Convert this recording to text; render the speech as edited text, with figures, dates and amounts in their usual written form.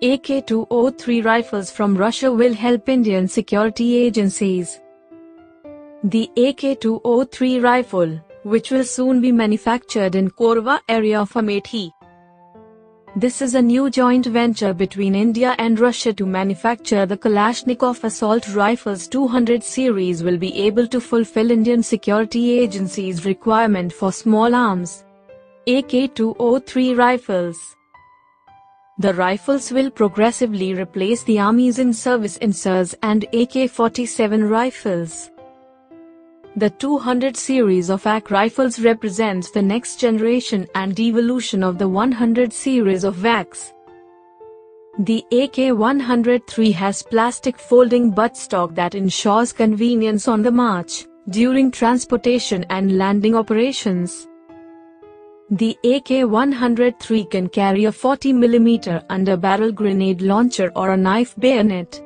AK-203 rifles from Russia will help Indian security agencies. The AK-203 rifle, which will soon be manufactured in Korwa area of Amethi. This is a new joint venture between India and Russia to manufacture the Kalashnikov assault rifles 200 series will be able to fulfill Indian security agencies' requirement for small arms. AK-203 rifles. The rifles will progressively replace the Army's in-service INSARS and AK-47 rifles. The 200 series of AK rifles represents the next generation and evolution of the 100 series of AKs. The AK-103 has plastic folding buttstock that ensures convenience on the march, during transportation and landing operations. The AK-103 can carry a 40mm underbarrel grenade launcher or a knife bayonet.